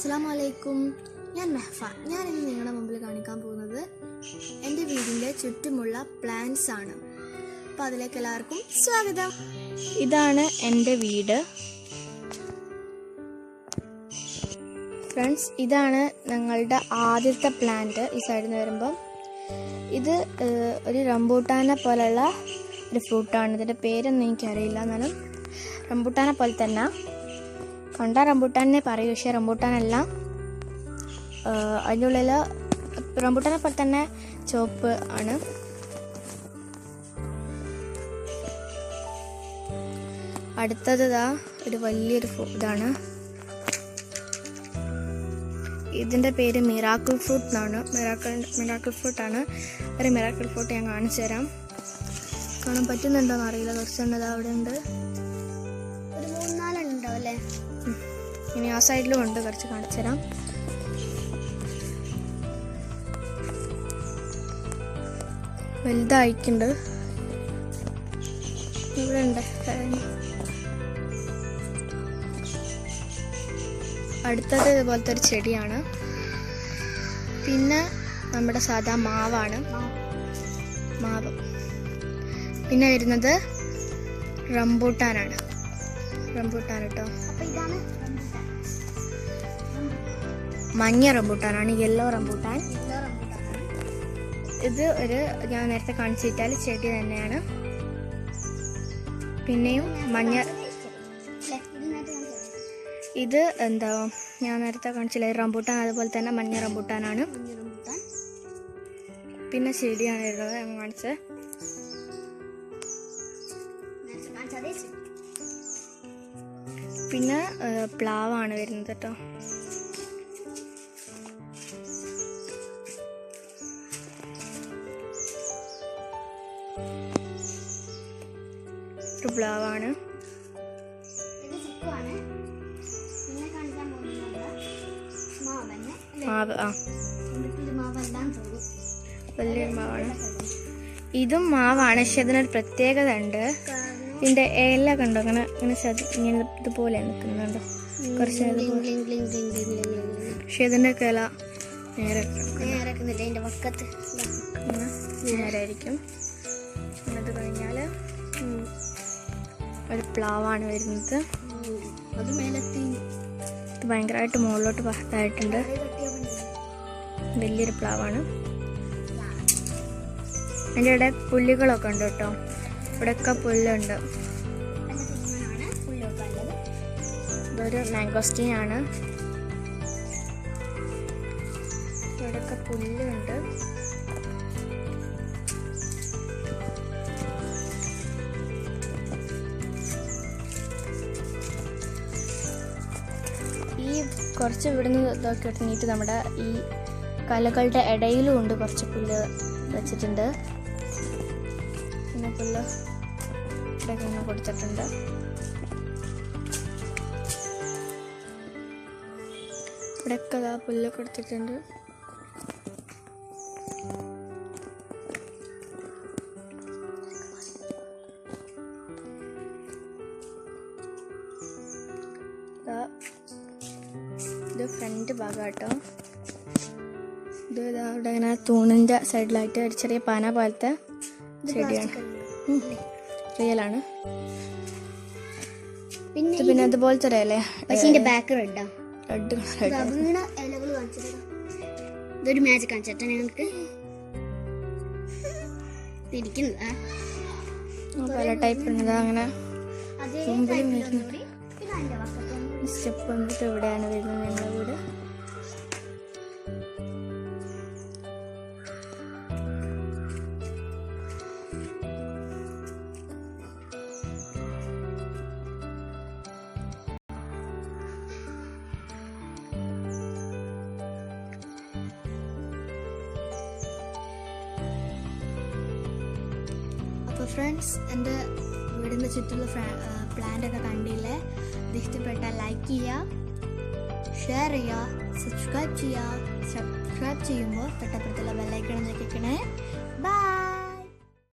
അസ്സലാമലൈക്കും. ഞാൻ മെഹ്ഫ. ഞാനിന്ന് നിങ്ങളുടെ മുമ്പിൽ കാണിക്കാൻ പോകുന്നത് എൻ്റെ വീടിൻ്റെ ചുറ്റുമുള്ള പ്ലാന്റ്സ് ആണ്. അപ്പോൾ അതിലേക്ക് എല്ലാവർക്കും സ്വാഗതം. ഇതാണ് എൻ്റെ വീട്. ഫ്രണ്ട്സ്, ഇതാണ് ഞങ്ങളുടെ ആദ്യത്തെ പ്ലാന്റ്. ഈ സൈഡിൽ നിന്ന് വരുമ്പം ഇത് ഒരു റംബൂട്ടാനെ പോലെയുള്ള ഒരു ഫ്രൂട്ടാണ്. ഇതിൻ്റെ പേരൊന്നും എനിക്കറിയില്ല, എന്നാലും റംബൂട്ടാനെ പോലെ തന്നെ കണ്ട റംബൂട്ടാനെ പറയും, പക്ഷേ റംബൂട്ടാനല്ല. അതിൻ്റെ ഉള്ളിൽ റംബൂട്ടാനെ പോലെ തന്നെ ചുവപ്പ് ആണ്. അടുത്തത് ഒരു വലിയൊരു ഇതാണ്. ഇതിൻ്റെ പേര് മിറാക്കിൾ ഫ്രൂട്ട് എന്നാണ്. മിറാക്കിൾ ഫ്രൂട്ടാണ്. ഒരു മിറാക്കിൾ ഫ്രൂട്ട് ഞാൻ കാണിച്ചു തരാം. കാണാൻ പറ്റുന്നുണ്ടോയെന്ന് അറിയില്ല. കുറച്ചുണ്ട്, അവിടെ ഉണ്ട്. ഒരു 3-4 ഉണ്ടാവും അല്ലേ? ഇനി ആ സൈഡിലും ഉണ്ട്, കുറച്ച് കാണിച്ചു തരാം. വലുതായിട്ടുണ്ട്. ഇവിടെ ഉണ്ട്. അടുത്തത് ഇതുപോലത്തെ ഒരു ചെടിയാണ്. പിന്നെ നമ്മുടെ സാധാ മാവാണ്. മാവ്. പിന്നെ വരുന്നത് റംബൂട്ടാനാണ്. റംബൂട്ടാൻ കേട്ടോ. മഞ്ഞ റംബൂട്ടാനാണ്, യെല്ലോ റംബൂട്ടാൻ. ഇത് ഞാൻ നേരത്തെ കാണിച്ചിട്ടാൽ ചെടി തന്നെയാണ്. പിന്നെയും മഞ്ഞ. ഇത് ഞാൻ നേരത്തെ കാണിച്ചില്ല, റംബൂട്ടാൻ. അതുപോലെ തന്നെ മഞ്ഞ റംബൂട്ടാനാണ്. പിന്നെ ചെടിയാണ് വരുന്നത് ഞാൻ കാണിച്ചത്. പിന്നെ പ്ലാവാണ് വരുന്നത് കേട്ടോ. ഒരു പ്ലാവാണ്. മാവ്. വലിയൊരു മാവാണ്. ഇതും മാവാണ്, പക്ഷെ അതിനൊരു പ്രത്യേകത ഉണ്ട്. ഇതിന്റെ ഇല കണ്ടോ, ഇങ്ങനെ ഇതുപോലെ നിൽക്കുന്നുണ്ടോ, കുറച്ച്. പക്ഷെ ഇതിന്റെ ഇല നേരായിരിക്കും. അത് കഴിഞ്ഞാൽ ഒരു പ്ലാവാണ് വരുന്നത്. ഇത് ഭയങ്കരമായിട്ട് മുകളിലോട്ട് പഹത്തായിട്ടുണ്ട്. വലിയൊരു പ്ലാവാണ്. അതിൻ്റെ ഇവിടെ പുല്ലുകളൊക്കെ ഉണ്ട് കേട്ടോ. ഇവിടെയൊക്കെ പുല്ലുണ്ട്. ഇതൊരു മാംഗോസ്റ്റീൻ ആണ്. ഇവിടെയൊക്കെ പുല്ലുണ്ട്. ഈ കുറച്ച് ഇവിടുന്ന് ഇതൊക്കെ ഇറങ്ങിയിട്ട് നമ്മുടെ ഈ കലകളുടെ ഇടയിലും ഉണ്ട് കുറച്ച് പുല്ല് വെച്ചിട്ടുണ്ട്. പിന്നെ പുല്ല് ഇവിടെയൊക്കെ ഇങ്ങനെ കൊടുത്തിട്ടുണ്ട്. ഇവിടെയൊക്കെ പുല്ല് കൊടുത്തിട്ടുണ്ട്. ഇത് ഫ്രണ്ട് ഭാഗം കേട്ടോ. ഇത് ഇവിടെ ഇങ്ങനെ തൂണിൻ്റെ സൈഡിലായിട്ട് ഒരു ചെറിയ പാന പോലത്തെ ചെടിയാണ്. റിയലാണ്. പിന്നെ അതുപോലത്തെ ഒരു ഇല. ബാക്ക് റെഡ് ഇതൊരു മാജിക് കാണിച്ചിട്ട് ഞങ്ങൾക്ക് പല ടൈപ്പ് ഉണ്ട്. അങ്ങനെ സ്റ്റെപ്പ് വന്നിട്ട് ഇവിടെയാണ് വരുന്നത് ഞങ്ങളുടെ വീട്. അപ്പോൾ ഫ്രണ്ട്സ്, എൻ്റെ വീടിൻ്റെ ചുറ്റുള്ള പ്ലാന്റൊക്കെ കണ്ടില്ലേ? ഇത് ഇഷ്ടപ്പെട്ടാൽ ലൈക്ക് ചെയ്യുക, ഷെയർ ചെയ്യുക, സബ്സ്ക്രൈബ് ചെയ്യുക. സബ്സ്ക്രൈബ് ചെയ്യുമ്പോൾ തൊട്ടപ്പുറത്തുള്ള ബെല്ലൈക്കൺ ഞെക്കിക്കണേ.